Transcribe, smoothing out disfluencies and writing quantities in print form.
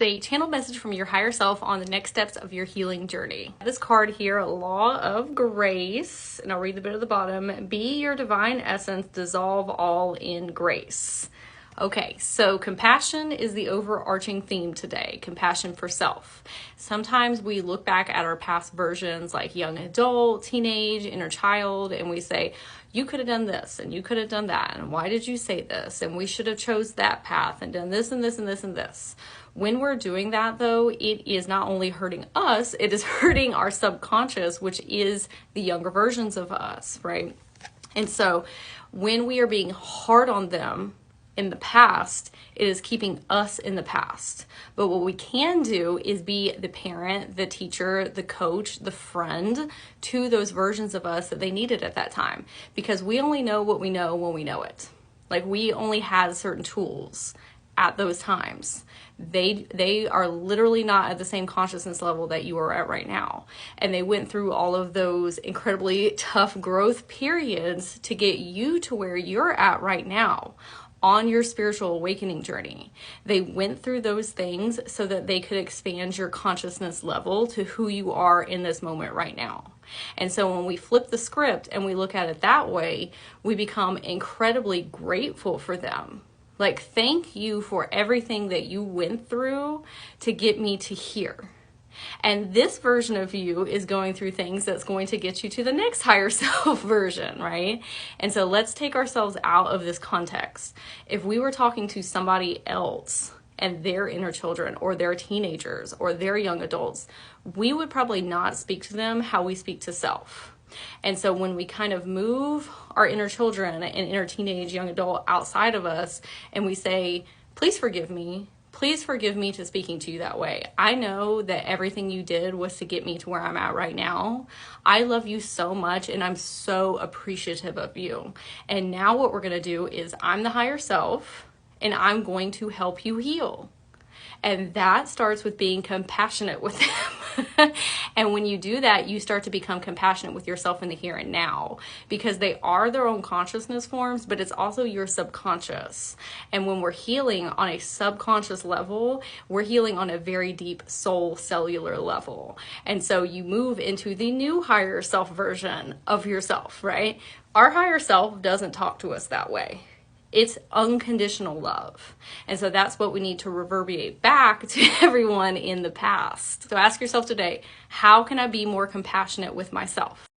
A channel message from your higher self on the next steps of your healing journey. This card here, Law of Grace, and I'll read the bit at the bottom. Be your divine essence, dissolve all in grace. Okay, so compassion is the overarching theme today, compassion for self. Sometimes we look back at our past versions like young adult, teenage, inner child, and we say, you could have done this and you could have done that, and why did you say this, and we should have chose that path and done this and this and this and this. When we're doing that though, it is not only hurting us, it is hurting our subconscious, which is the younger versions of us, right? And so when we are being hard on them in the past, it is keeping us in the past. But what we can do is be the parent, the teacher, the coach, the friend to those versions of us that they needed at that time. Because we only know what we know when we know it. Like, we only had certain tools at those times. They are literally not at the same consciousness level that you are at right now. And they went through all of those incredibly tough growth periods to get you to where you're at right now on your spiritual awakening journey. They went through those things so that they could expand your consciousness level to who you are in this moment right now. And so when we flip the script and we look at it that way, we become incredibly grateful for them. Like, thank you for everything that you went through to get me to here. And this version of you is going through things that's going to get you to the next higher self version, right? And so let's take ourselves out of this context. If we were talking to somebody else and their inner children or their teenagers or their young adults, we would probably not speak to them how we speak to self. And so when we kind of move our inner children and inner teenage, young adult outside of us, and we say, please forgive me to speaking to you that way. I know that everything you did was to get me to where I'm at right now. I love you so much and I'm so appreciative of you. And now what we're going to do is I'm the higher self and I'm going to help you heal. And that starts with being compassionate with them. And when you do that, you start to become compassionate with yourself in the here and now, because they are their own consciousness forms, but it's also your subconscious. And when we're healing on a subconscious level, we're healing on a very deep soul cellular level. And so you move into the new higher self version of yourself, right? Our higher self doesn't talk to us that way. It's unconditional love. And so that's what we need to reverberate back to everyone in the past. So ask yourself today, how can I be more compassionate with myself?